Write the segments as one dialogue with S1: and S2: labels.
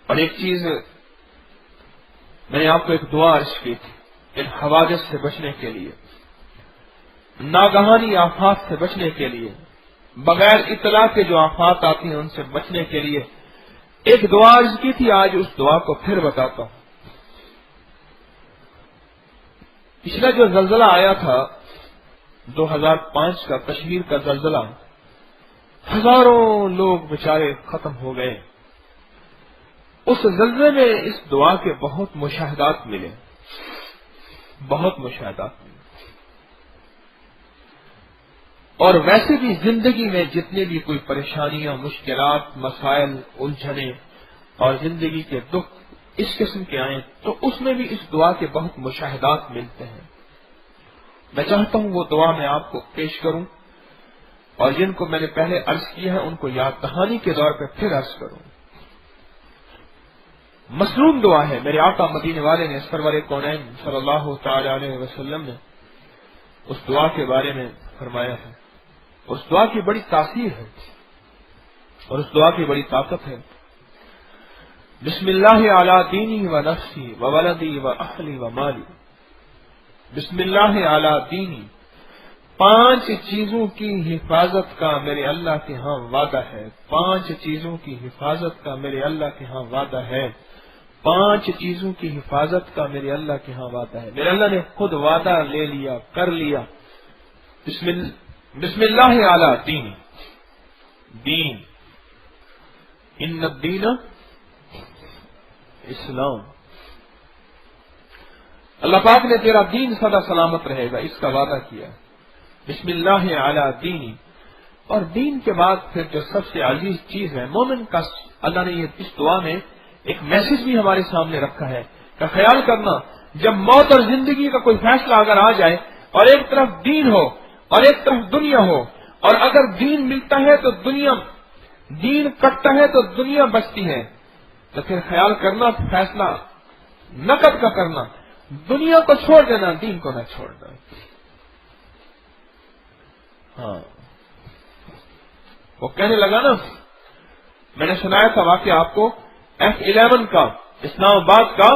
S1: اور ایک چیز میں نے آپ کو ایک دعا عرض کی تھی، ان حوادث سے بچنے کے لیے، ناگہانی آفات سے بچنے کے لیے، بغیر اطلاع کے جو آفات آتی ہیں ان سے بچنے کے لیے ایک دعا عرض کی تھی. آج اس دعا کو پھر بتاتا ہوں. پچھلا جو زلزلہ آیا تھا 2005 کا کشمیر کا زلزلہ، ہزاروں لوگ بیچارے ختم ہو گئے. اس زلزلے میں اس دعا کے بہت مشاہدات ملے، بہت مشاہدات ملے. اور ویسے بھی زندگی میں جتنے بھی کوئی پریشانیاں، مشکلات، مسائل، الجھنیں اور زندگی کے دکھ اس قسم کے آئیں تو اس میں بھی اس دعا کے بہت مشاہدات ملتے ہیں. میں چاہتا ہوں وہ دعا میں آپ کو پیش کروں اور جن کو میں نے پہلے عرض کیا ہے ان کو یاد دہانی کے طور پہ پھر عرض کروں. مصنون دعا ہے. میرے آقا مدینے والے نے، سرور کونین صلی اللہ تعالی علیہ وسلم نے اس دعا کے بارے میں فرمایا ہے. اس دعا کی بڑی تاثیر ہے اور اس دعا کی بڑی طاقت ہے. بسم اللہ علی دینی و نفسی و ولدی و اہلی و مالی. بسم اللہ علی دینی، 5 چیزوں کی حفاظت کا میرے اللہ کے ہاں وعدہ ہے. 5 چیزوں کی حفاظت کا میرے اللہ کے ہاں وعدہ ہے. 5 چیزوں کی حفاظت کا میرے اللہ کے ہاں وعدہ ہے. میرے اللہ نے خود وعدہ لے لیا، کر لیا. بسم اللہ علی دینی، دین، ان الدین اسلام. اللہ پاک نے تیرا دین سدا سلامت رہے گا، اس کا وعدہ کیا. بسم اللہ علی دینی. اور دین کے بعد پھر جو سب سے عزیز چیز ہے مومن کا، اللہ نے یہ اس دعا میں ایک میسج بھی ہمارے سامنے رکھا ہے کہ خیال کرنا جب موت اور زندگی کا کوئی فیصلہ اگر آ جائے اور ایک طرف دین ہو اور ایک طرف دنیا ہو، اور اگر دین ملتا ہے تو دنیا، دین کٹتا ہے تو دنیا بچتی ہے، تو پھر خیال کرنا فیصلہ نقد کا کرنا، دنیا کو چھوڑ دینا، دین کو نہ چھوڑنا. ہاں وہ کہنے لگا نا، میں نے سنایا تھا واقعہ آپ کو، F11 کا، اسلام آباد کا،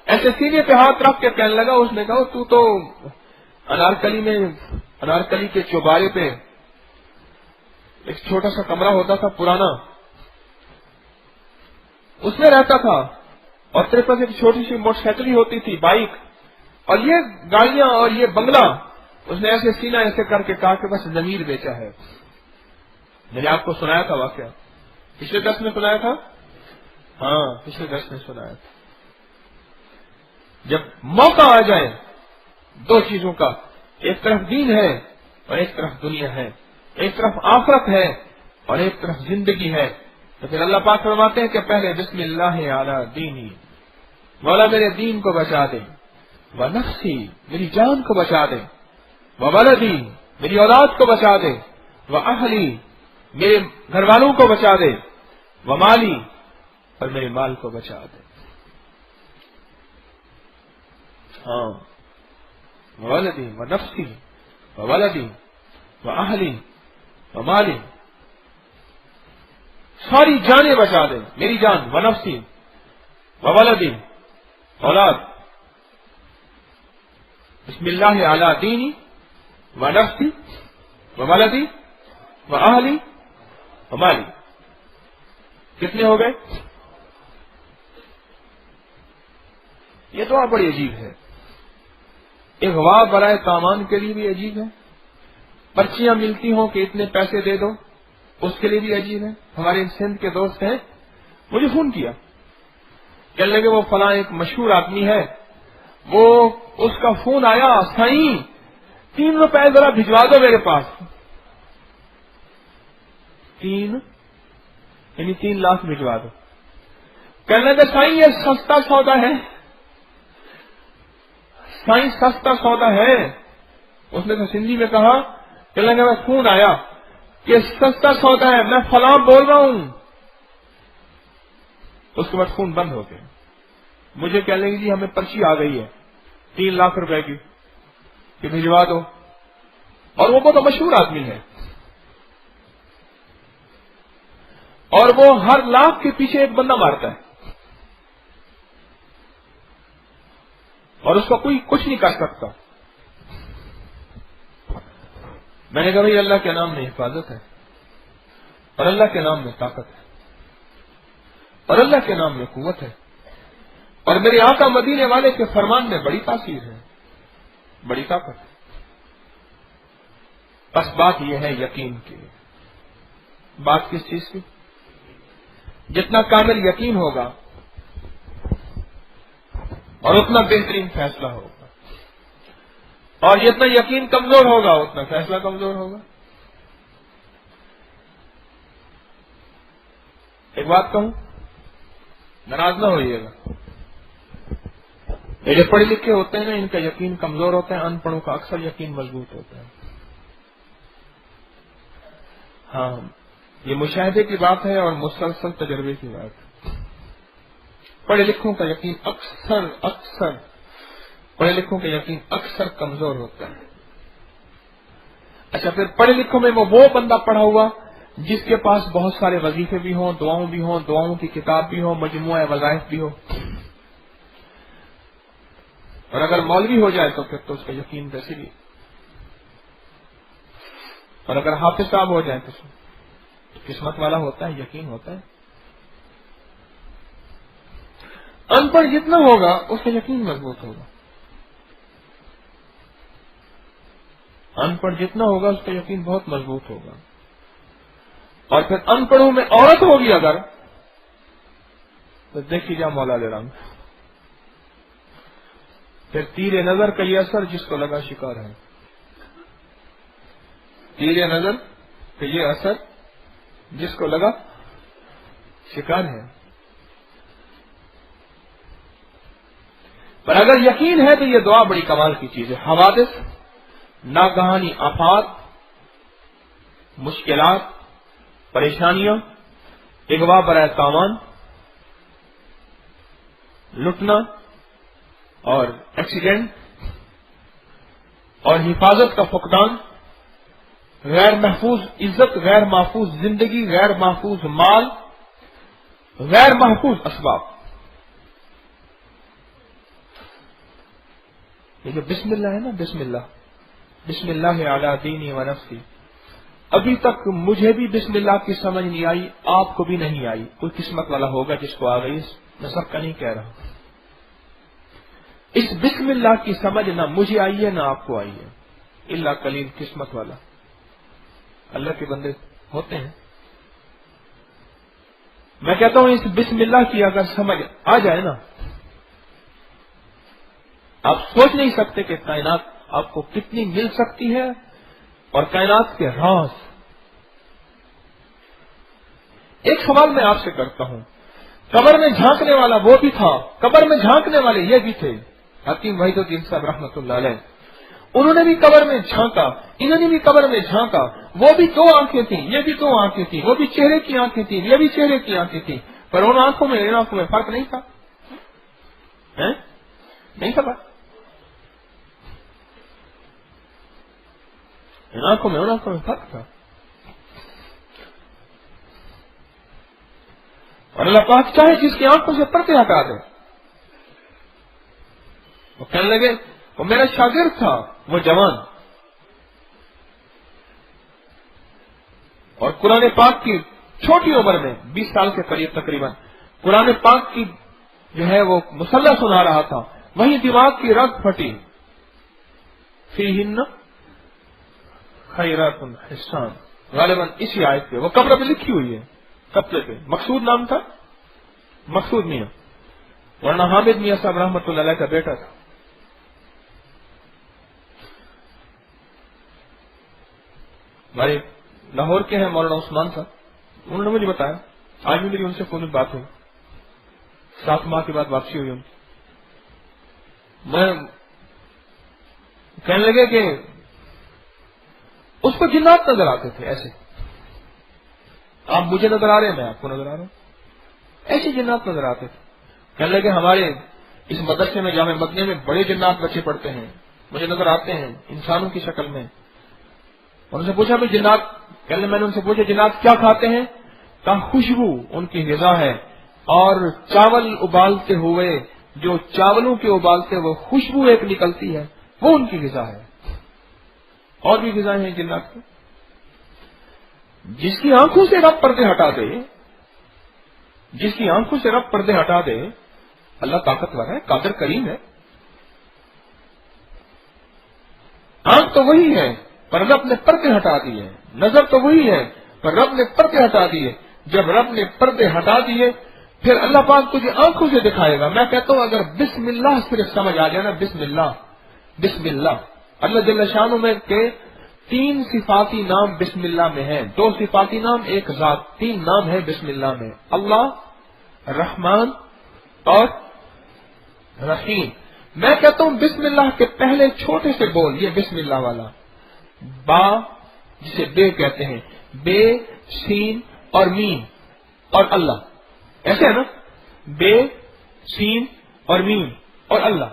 S1: ایسے سینے پہ ہاتھ رکھ کے کہنے لگا، اس نے کہا تو انارکلی میں، انارکلی کے چوبارے پہ ایک چھوٹا سا کمرہ ہوتا تھا پرانا، اس میں رہتا تھا، اور تیرے پاس ایک چھوٹی سی موٹر سائیکل ہی ہوتی تھی، بائک، اور یہ گاڑیاں اور یہ بنگلہ. اس نے ایسے سینہ ایسے کر کے کہا کہ بس ضمیر بیچا ہے. میں نے آپ کو سنایا تھا واقعہ، پچھلے درس میں سنایا تھا. ہاں پچھلے درس میں سنایا تھا. جب موقع آ جائے 2 چیزوں کا، ایک طرف دین ہے اور ایک طرف دنیا ہے، ایک طرف آخرت ہے اور ایک طرف زندگی ہے، تو پھر اللہ پاک فرماتے ہیں کہ پہلے بسم اللہ علی دینی، مولا میرے دین کو بچا دے، و نفسی، میری جان کو بچا دے، و ولدی، میری اولاد کو بچا دے، و اہلی، میرے گھر والوں کو بچا دے، و مالی، اور میرے مال کو بچا دے. ہاں ولدی و نفسی و ولدی و اہلی و مالی، ساری جانیں بچا دے، میری جان، و نفسی و ولدی، اولاد. بسم اللہ علی دینی و نفسی و ولدی و اہلی و مالی. کتنے ہو گئے؟ یہ دعا بڑی عجیب ہے. اغوا برائے سامان کے لیے بھی عجیب ہے، پرچیاں ملتی ہوں کہ اتنے پیسے دے دو اس کے لیے بھی عجیب ہے. ہمارے سندھ کے دوست ہیں، مجھے فون کیا، کہنے لگے وہ فلاں ایک مشہور آدمی ہے، وہ اس کا فون آیا، سائیں 3 روپے ذرا بھجوا دو میرے پاس. 3 لاکھ بھجوا دو. کہنے لگے سائیں یہ سستا سودا ہے، سائیں سستا سودا ہے. اس نے تو سندھی میں کہا، کہنے لگے میں فون آیا کہ سستا سودا ہے، میں فلاں بول رہا ہوں. اس کے بعد فون بند ہو گیا. مجھے کہنے لگے جی ہمیں پرچی آ گئی ہے 3 لاکھ روپے کی کہ بھجوا دو. اور وہ بہت مشہور آدمی ہے، اور وہ ہر لاکھ کے پیچھے ایک بندہ مارتا ہے. اور اس کا کوئی کچھ نہیں کر سکتا. میں نے کہا بھائی اللہ کے نام میں حفاظت ہے اور اللہ کے نام میں طاقت ہے اور اللہ کے نام میں قوت ہے اور میرے آقا مدینے والے کے فرمان میں بڑی تاثیر ہے, بڑی طاقت ہے. بس بات یہ ہے یقین کی. بات کس چیز کی؟ جتنا کامل یقین ہوگا اور اتنا بہترین فیصلہ ہوگا, اور جتنا یقین کمزور ہوگا اتنا فیصلہ کمزور ہوگا. ایک بات کہوں, ناراض نہ ہوئیے گا, یہ جو پڑھے لکھے ہوتے ہیں نا ان کا یقین کمزور ہوتا ہے, ان پڑھوں کا اکثر یقین مضبوط ہوتا ہے. ہاں یہ مشاہدے کی بات ہے اور مسلسل تجربے کی بات ہے. پڑھے لکھوں کا یقین اکثر پڑھے لکھوں کا یقین اکثر کمزور ہوتا ہے. اچھا, پھر پڑھے لکھوں میں وہ بندہ پڑھا ہوا جس کے پاس بہت سارے وظیفے بھی ہوں, دعاؤں بھی ہوں, دعاؤں کی کتاب بھی ہو, مجموعہ وظائف بھی ہو, اور اگر مولوی ہو جائے تو پھر تو اس کا یقین ویسے بھی, اور اگر حافظ صاحب ہو جائے تو قسمت والا ہوتا ہے, یقین ہوتا ہے. ان پڑھ جتنا ہوگا اس کا یقین مضبوط ہوگا, ان پڑھ جتنا ہوگا اس کا یقین بہت مضبوط ہوگا. اور پھر ان پڑھوں میں عورت ہوگی اگر, تو دیکھیے جا مولا علی رام, پھر تیر نظر کا یہ اثر جس کو لگا شکار ہے. تیر نظر کا یہ اثر جس کو لگا شکار ہے. پر اگر یقین ہے تو یہ دعا بڑی کمال کی چیز ہے. حوادث, ناگہانی آفات, مشکلات, پریشانیاں, اغوا برائے تاوان, لٹنا اور ایکسیڈنٹ اور حفاظت کا فقدان, غیر محفوظ عزت, غیر محفوظ زندگی, غیر محفوظ مال, غیر محفوظ اسباب. یہ جو بسم اللہ ہے نا, بسم اللہ علی دینی و نفسی, ابھی تک مجھے بھی بسم اللہ کی سمجھ نہیں آئی, آپ کو بھی نہیں آئی. کوئی قسمت والا ہوگا جس کو آ گئی, میں سب کا نہیں کہہ رہا. اس بسم اللہ کی سمجھ نہ مجھے آئی ہے نہ آپ کو آئی ہے, الا قلیل قسمت والا. اللہ کے بندے ہوتے ہیں. میں کہتا ہوں اس بسم اللہ کی اگر سمجھ آ جائے نا, آپ سوچ نہیں سکتے کہ کائنات آپ کو کتنی مل سکتی ہے, اور کائنات کے راز. ایک سوال میں آپ سے کرتا ہوں, قبر میں جھانکنے والا وہ بھی تھا, قبر میں جھانکنے والے یہ بھی تھے. حکیم وحید الدین صاحب رحمۃ اللہ علیہ, انہوں نے بھی قبر میں جھانکا, انہوں نے بھی قبر میں جھانکا. وہ بھی دو آنکھیں تھیں, یہ بھی دو آنکھیں تھیں. وہ بھی چہرے کی آنکھیں تھیں, یہ بھی چہرے کی آنکھیں تھیں. پر ان آنکھوں میں ان آنکھوں میں فرق نہیں تھا, نہیں تھا فرق. ان آنکھوں میں ان آنکھوں میں فرق تھا. اور اللہ پاک چاہے جس کی آنکھوں سے پردے ہٹا دے. وہ کہنے لگے وہ میرا شاگرد تھا, وہ جوان, اور قرآن پاک کی چھوٹی عمر میں 20 سال کے قریب تقریباً قرآن پاک کی جو ہے وہ مسلح سنا رہا تھا. وہیں دماغ کی رگ پھٹی, فیہن خیرات حسان, غالباً اسی آیت پہ وہ قبر پہ لکھی ہوئی ہے, قبر پہ. مقصود نام تھا, مقصود میاں, ورنہ حامد میاں صاحب رحمۃ اللہ علیہ کا بیٹا تھا. ہمارے لاہور کے ہیں مولانا عثمان صاحب, انہوں نے مجھے بتایا, آج بھی میری ان سے فون میں بات ہوئی, 7 ماہ کے بعد واپسی ہوئی ان کی. میں کہنے لگے کہ اس کو جنات نظر آتے تھے ایسے, آپ مجھے نظر آ رہے ہیں, میں آپ کو نظر آ رہا ہوں, ایسے جنات نظر آتے تھے. کہنے لگے ہمارے اس مدرسے میں جامع مدنی میں بڑے جنات بچے پڑھتے ہیں, مجھے نظر آتے ہیں انسانوں کی شکل میں. ان سے پوچھا بھی جنات, کہنے میں نے ان سے پوچھا جنات کیا کھاتے ہیں؟ کہا خوشبو ان کی غذا ہے, اور چاول ابالتے ہوئے جو چاولوں کے ابالتے وہ خوشبو ایک نکلتی ہے، وہ ان کی غذا ہے۔ اور بھی غذائیں ہیں جنات کی۔ جس کی آنکھوں سے رب پردے ہٹا دے، جس کی آنکھوں سے رب پردے ہٹا دے، اللہ طاقتور ہے، قادر کریم ہے۔ آنکھ تو وہی ہے پر رب نے پردے ہٹا دیے، نظر تو وہی ہے پر رب نے پردے ہٹا دیے۔ جب رب نے پردے ہٹا دیے پھر اللہ پاک تجھے آنکھوں سے دکھائے گا۔ میں کہتا ہوں اگر بسم اللہ صرف سمجھ آ جائے نا، بسم اللہ، بسم اللہ، اللہ جل شانہ میں کے 3 صفاتی نام بسم اللہ میں ہیں، 2 صفاتی نام، ایک ذات، 3 نام ہے بسم اللہ میں، اللہ، رحمان اور رحیم۔ میں کہتا ہوں بسم اللہ کے پہلے چھوٹے سے بول، یہ بسم اللہ والا، با جسے بے کہتے ہیں، بے، سین اور میم اور اللہ، ایسے ہے نا، بے، سین اور میم اور اللہ۔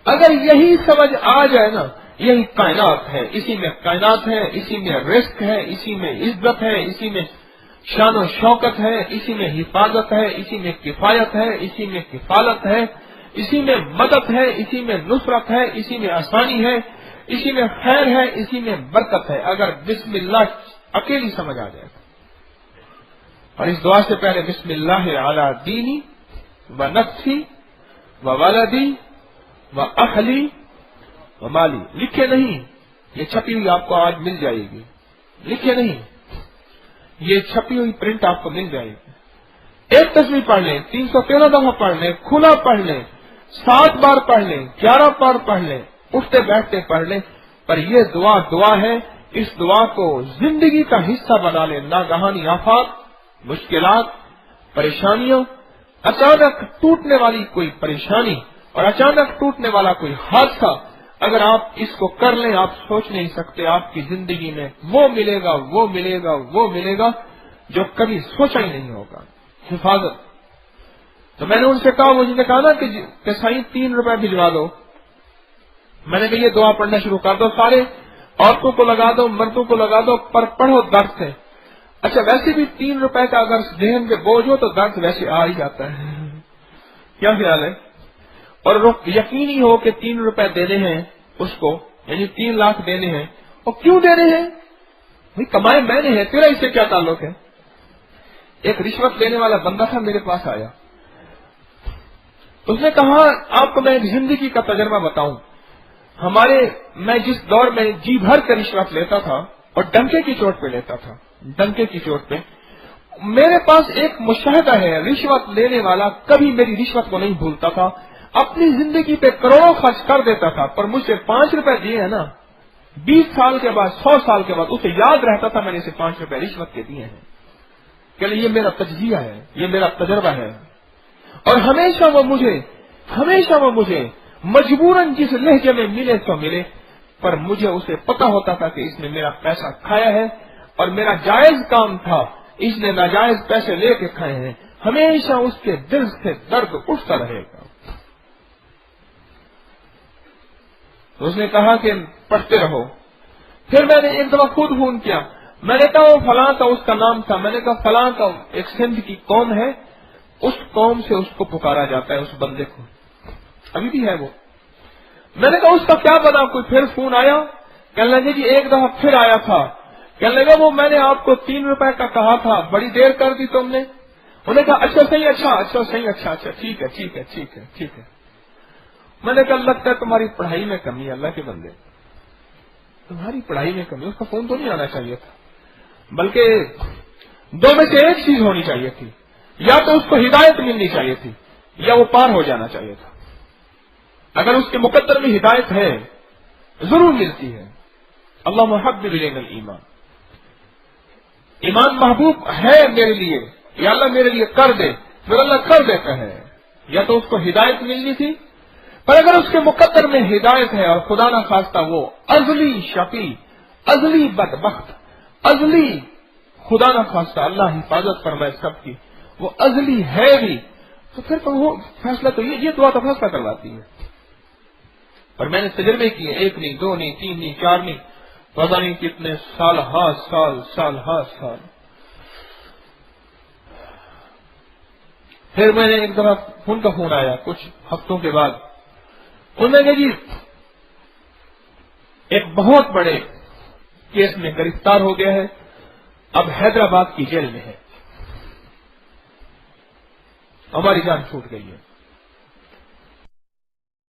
S1: اگر یہی سمجھ آ جائے نا، یہی کائنات ہے، اسی میں کائنات ہے، اسی میں رزق ہے، اسی میں عزت ہے، اسی میں شان و شوکت ہے، اسی میں حفاظت ہے، اسی میں کفایت ہے، اسی میں کفالت ہے، اسی میں مدد ہے، اسی میں نصرت ہے، اسی میں آسانی ہے، اسی میں خیر ہے، اسی میں برکت ہے۔ اگر بسم اللہ اکیلی سمجھ آ جائے، اور اس دعا سے پہلے بسم اللہ علی دینی و نفسی و ولدی و اہلی و مالی، لکھے نہیں، یہ چھپی ہوئی آپ کو آج مل جائے گی، لکھے نہیں، یہ چھپی ہوئی پرنٹ آپ کو مل جائے گی۔ ایک تصویر پڑھ لیں، 313 دفعہ پڑھ لیں، کھلا پڑھ لیں، 7 بار پڑھ لیں، 11 بار پڑھ لیں، اٹھتے بیٹھتے پڑھ لیں، پر یہ دعا ہے، اس دعا کو زندگی کا حصہ بنا لیں۔ ناگہانی آفات، مشکلات، پریشانیوں، اچانک ٹوٹنے والی کوئی پریشانی اور اچانک ٹوٹنے والا کوئی حادثہ، اگر آپ اس کو کر لیں، آپ سوچ نہیں سکتے آپ کی زندگی میں وہ ملے گا، وہ ملے گا، وہ ملے گا جو کبھی سوچا ہی نہیں ہوگا۔ حفاظت۔ تو میں نے ان سے کہا، مجھے کہا نا کہ سائیں 3 روپے بھجوا دو، میں نے کہا یہ دعا پڑھنا شروع کر دو، سارے عورتوں کو لگا دو، مردوں کو لگا دو، پر پڑھو درد سے۔ اچھا ویسے بھی 3 روپے کا اگر ذہن پہ بوجھ ہو تو درد ویسے آ ہی جاتا ہے، کیا خیال ہے؟ اور یقین ہی ہو کہ 3 روپے دینے ہیں اس کو، یعنی 3 لاکھ دینے ہیں، اور کیوں دینے ہیں؟ بھائی کمائے میں نے ہیں، تیرا اس سے کیا تعلق ہے؟ ایک رشوت لینے والا بندہ تھا میرے پاس آیا، اس نے کہا آپ کو میں ایک زندگی کا تجربہ بتاؤں، میں جس دور میں جی بھر کے رشوت لیتا تھا اور ڈنکے کی چوٹ پہ لیتا تھا، ڈنکے کی چوٹ پہ، میرے پاس ایک مشاہدہ ہے، رشوت لینے والا کبھی میری رشوت کو نہیں بھولتا تھا، اپنی زندگی پہ کروڑوں خرچ کر دیتا تھا، پر مجھ سے 5 روپے دیے ہیں نا، 20 سال کے بعد، 100 سال کے بعد اسے یاد رہتا تھا میں نے اسے 5 روپے رشوت کے دیے ہیں، کہ یہ میرا تجزیہ ہے، یہ میرا تجربہ ہے۔ اور ہمیشہ وہ مجھے مجبوراً جس لہجے میں ملے تو ملے، پر مجھے اسے پتا ہوتا تھا کہ اس نے میرا پیسہ کھایا ہے اور میرا جائز کام تھا، اس نے ناجائز پیسے لے کے کھائے ہیں، ہمیشہ اس کے دل سے درد اٹھتا رہے گا۔ تو اس نے کہا کہ پڑھتے رہو۔ پھر میں نے ایک دفعہ خود فون کیا، میں نے کہا وہ فلاں کا اس کا نام تھا، میں نے کہا فلاں کا ایک سندھ کی قوم ہے، اس قوم سے اس کو پکارا جاتا ہے، اس بندے کو ابھی بھی ہے وہ۔ میں نے کہا اس کا کیا بنا؟ کوئی پھر فون آیا، کہنے لگے جی ایک دفعہ پھر آیا تھا، کہنے لگا وہ میں نے آپ کو 3 روپے کا کہا تھا، بڑی دیر کر دی تم نے۔ انہوں نے کہا اچھا صحیح، اچھا ٹھیک ہے۔ میں نے کہا لگتا ہے تمہاری پڑھائی میں کمی ہے، اللہ کے بندے تمہاری پڑھائی میں کمی، اس کا فون تو نہیں آنا چاہیے تھا، بلکہ 2 میں سے ایک چیز ہونی چاہیے تھی، یا تو اس کو ہدایت ملنی چاہیے تھی یا وہ پار ہو جانا چاہیے تھا۔ اگر اس کے مقدر میں ہدایت ہے ضرور ملتی ہے۔ اللہ محبب الینا الایمان، ایمان محبوب ہے میرے لیے، یا اللہ میرے لیے کر دے، پھر اللہ کر دیتا ہے، یا تو اس کو ہدایت ملنی تھی، پر اگر اس کے مقدر میں ہدایت ہے اور خدا نہ خواستہ وہ ازلی شقی، ازلی بدبخت، ازلی خدا نہ خواستہ اللہ حفاظت فرمائے سب کی، وہ ازلی ہے بھی، تو پھر تو وہ فیصلہ تو یہ دعا تو فیصلہ کرواتی ہے۔ اور میں نے تجربے کیے، 1 نہیں، 2 نہیں، 3 نہیں، 4 نہیں، پتا نہیں کتنے سال پھر میں نے ایک دفعہ ان کا فون آیا کچھ ہفتوں کے بعد، انہوں نے کہا جی ایک بہت بڑے کیس میں گرفتار ہو گیا ہے، اب حیدرآباد کی جیل میں ہے، ہماری جان چھوٹ گئی ہے۔